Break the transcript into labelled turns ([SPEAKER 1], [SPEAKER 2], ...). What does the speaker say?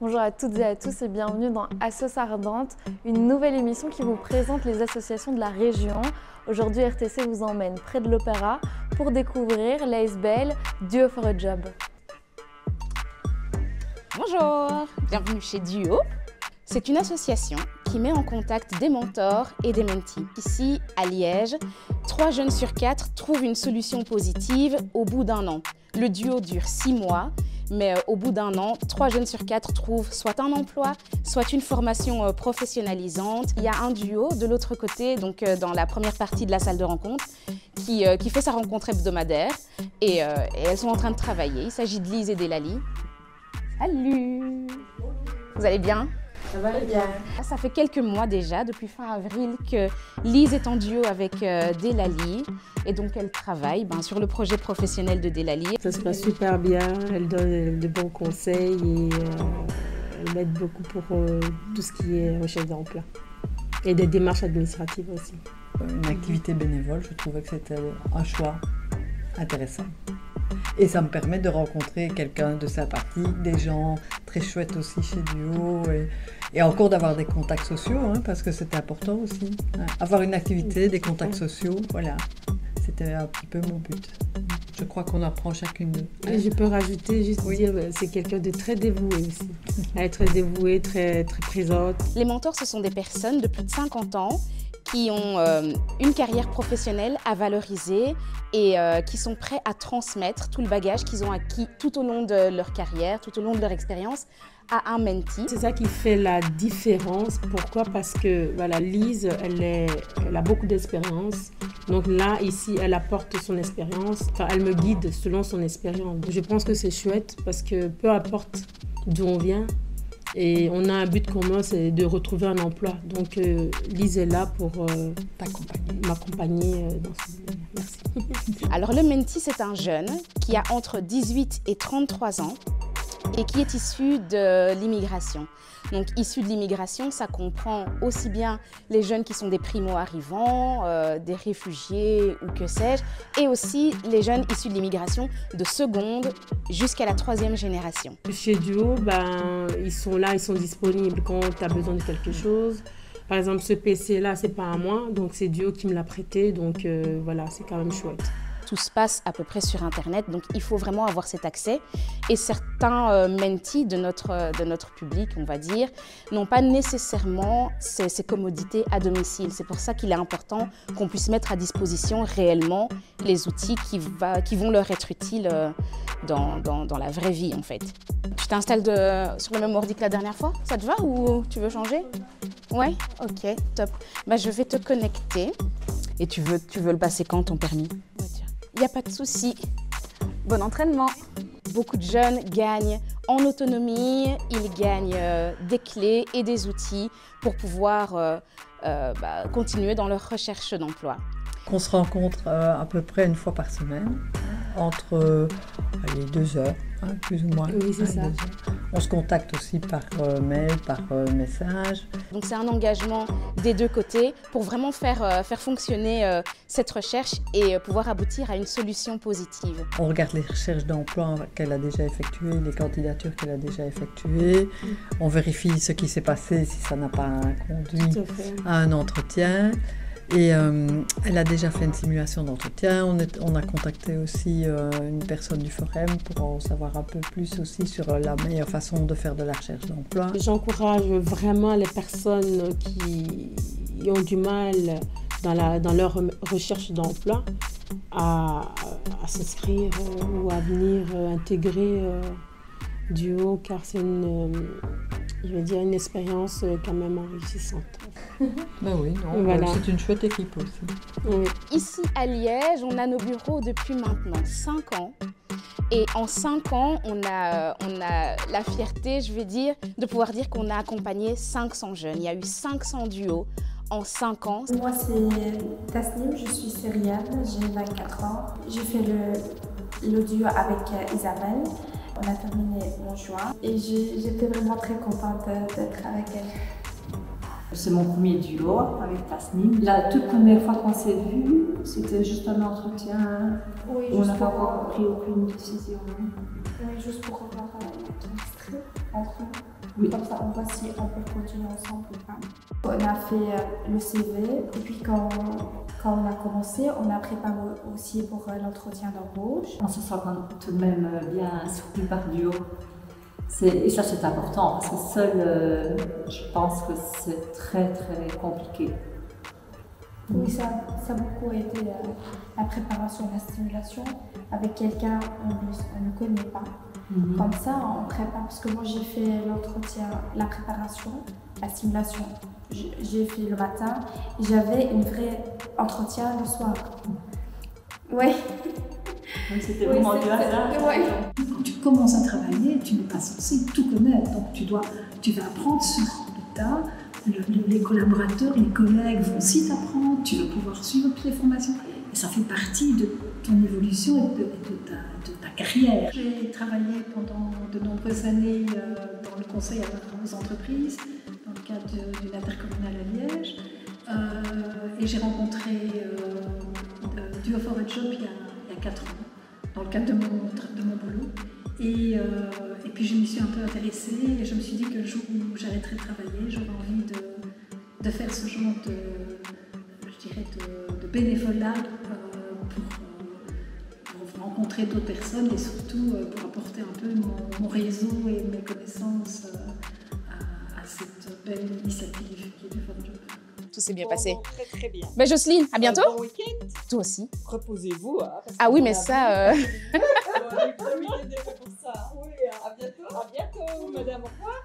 [SPEAKER 1] Bonjour à toutes et à tous et bienvenue dans Assos Ardente, une nouvelle émission qui vous présente les associations de la région. Aujourd'hui, RTC vous emmène près de l'Opéra pour découvrir l'ASBL Duo for a Job.
[SPEAKER 2] Bonjour, bienvenue chez Duo. C'est une association qui met en contact des mentors et des mentees. Ici, à Liège, 3 jeunes sur 4 trouvent une solution positive au bout d'un an. Le duo dure 6 mois, mais au bout d'un an, 3 jeunes sur 4 trouvent soit un emploi, soit une formation professionnalisante. Il y a un duo de l'autre côté, donc dans la première partie de la salle de rencontre, qui fait sa rencontre hebdomadaire et elles sont en train de travailler. Il s'agit de Lise et d'Elali. Salut! Vous allez bien?
[SPEAKER 1] Ça va bien.
[SPEAKER 2] Ça fait quelques mois déjà, depuis fin avril, que Lise est en duo avec Delali et donc elle travaille sur le projet professionnel de Delali.
[SPEAKER 3] Ça se passe super bien, elle donne de bons conseils et elle m'aide beaucoup pour tout ce qui est recherche d'emploi et des démarches administratives aussi.
[SPEAKER 4] Une activité bénévole, je trouvais que c'était un choix intéressant. Et ça me permet de rencontrer quelqu'un de sympathique, des gens très chouettes aussi chez Duo et encore d'avoir des contacts sociaux, parce que c'était important aussi. Avoir une activité, des contacts sociaux, voilà, c'était un petit peu mon but. Je crois qu'on apprend chacune d'eux.
[SPEAKER 3] Et je peux rajouter, juste dire, c'est quelqu'un de très dévoué aussi. Elle est très dévouée, très présente.
[SPEAKER 2] Les mentors, ce sont des personnes de plus de 50 ans qui ont une carrière professionnelle à valoriser et qui sont prêts à transmettre tout le bagage qu'ils ont acquis tout au long de leur carrière, tout au long de leur expérience à un mentee.
[SPEAKER 3] C'est ça qui fait la différence. Pourquoi? Parce que voilà, Lise, elle a beaucoup d'expérience. Donc là, ici, elle apporte son expérience. Enfin, elle me guide selon son expérience. Je pense que c'est chouette parce que peu importe d'où on vient, et on a un but commun, c'est de retrouver un emploi. Donc Lise est là pour m'accompagner dans ce domaine. Merci.
[SPEAKER 2] Alors le mentee, c'est un jeune qui a entre 18 et 33 ans et qui est issu de l'immigration. Donc issu de l'immigration, ça comprend aussi bien les jeunes qui sont des primo-arrivants, des réfugiés ou que sais-je, et aussi les jeunes issus de l'immigration de seconde jusqu'à la 3e génération.
[SPEAKER 3] Chez Duo, ils sont là, ils sont disponibles quand tu as besoin de quelque chose. Par exemple, ce PC-là, c'est pas à moi, donc c'est Duo qui me l'a prêté, donc voilà, c'est quand même chouette.
[SPEAKER 2] Tout se passe à peu près sur Internet, donc il faut vraiment avoir cet accès. Et certains mentees de notre public, on va dire, n'ont pas nécessairement ces commodités à domicile. C'est pour ça qu'il est important qu'on puisse mettre à disposition réellement les outils qui vont leur être utiles dans la vraie vie, en fait. Tu t'installes sur le même ordi que la dernière fois? Ça te va ou tu veux changer? Ouais? Ok, top. Je vais te connecter. Et tu veux le passer quand, ton permis? Il n'y a pas de souci. Bon entraînement. Beaucoup de jeunes gagnent en autonomie, ils gagnent des clés et des outils pour pouvoir continuer dans leur recherche d'emploi.
[SPEAKER 4] On se rencontre à peu près une fois par semaine, entre 2 heures, plus ou moins.
[SPEAKER 3] Oui, c'est ça.
[SPEAKER 4] On se contacte aussi par mail, par message.
[SPEAKER 2] Donc c'est un engagement des deux côtés pour vraiment faire fonctionner cette recherche et pouvoir aboutir à une solution positive.
[SPEAKER 4] On regarde les recherches d'emploi qu'elle a déjà effectuées, les candidatures qu'elle a déjà effectuées. On vérifie ce qui s'est passé, si ça n'a pas conduit à un entretien. Et elle a déjà fait une simulation d'entretien. On a contacté aussi une personne du Forum pour en savoir un peu plus aussi sur la meilleure façon de faire de la recherche d'emploi.
[SPEAKER 3] J'encourage vraiment les personnes qui ont du mal dans leur recherche d'emploi à s'inscrire ou à venir intégrer Duo, car c'est une expérience quand même enrichissante.
[SPEAKER 4] Oui,
[SPEAKER 3] voilà.
[SPEAKER 4] C'est une chouette équipe aussi.
[SPEAKER 3] Oui.
[SPEAKER 2] Ici à Liège, on a nos bureaux depuis maintenant 5 ans. Et en 5 ans, on a la fierté, je vais dire, de pouvoir dire qu'on a accompagné 500 jeunes. Il y a eu 500 duos en 5 ans.
[SPEAKER 5] Moi, c'est Tasnim, je suis syrienne, j'ai 24 ans. J'ai fait le duo avec Isabelle. On a terminé en juin et j'étais vraiment très contente d'être avec elle.
[SPEAKER 6] C'est mon premier duo avec Tasnim. La toute première fois qu'on s'est vus, c'était juste un entretien
[SPEAKER 5] Oui,
[SPEAKER 6] où on n'a pas encore pris aucune décision.
[SPEAKER 5] Oui, juste pour avoir un chemistry entre nous. Oui. Comme ça, on voit si on peut continuer ensemble ou pas. On a fait le CV et puis quand on a commencé, on a préparé aussi pour l'entretien d'embauche.
[SPEAKER 6] On se sent tout de même bien soutenu par Duo. Et ça, c'est important parce que seul, je pense que c'est très compliqué.
[SPEAKER 5] Oui, ça a beaucoup été la préparation et la stimulation avec quelqu'un on ne connaît pas. Comme ça, on prépare, parce que moi j'ai fait l'entretien, la préparation, la stimulation, j'ai fait le matin et j'avais une vraie entretien le soir. Oui.
[SPEAKER 6] C'était vraiment du hasard.
[SPEAKER 7] Quand tu commences à travailler, tu n'es pas censé tout connaître, donc tu vas apprendre sur le tas. Les collaborateurs, les collègues vont aussi t'apprendre, tu vas pouvoir suivre toutes les formations et ça fait partie de ton évolution et de ta carrière. J'ai travaillé pendant de nombreuses années dans le conseil aux entreprises, dans le cadre d'une intercommunale à Liège, et j'ai rencontré Duo for a Job il y a 4 ans, dans le cadre de mon boulot. Et puis je m'y suis un peu intéressée et je me suis dit que le jour où j'arrêterai de travailler, j'aurais envie de faire ce genre de bénévolat pour rencontrer d'autres personnes et surtout pour apporter un peu mon réseau et mes connaissances à cette belle initiative qui est du For a Job.
[SPEAKER 2] Tout s'est bien passé.
[SPEAKER 8] Très bien.
[SPEAKER 2] Ben Jocelyne, à bientôt.
[SPEAKER 8] Bon week-end.
[SPEAKER 2] Toi aussi.
[SPEAKER 8] Reposez-vous. Hein,
[SPEAKER 2] Ah oui, mais ça...
[SPEAKER 8] Le week-end est fait pour ça. Oui, à bientôt. À bientôt, madame. Au revoir.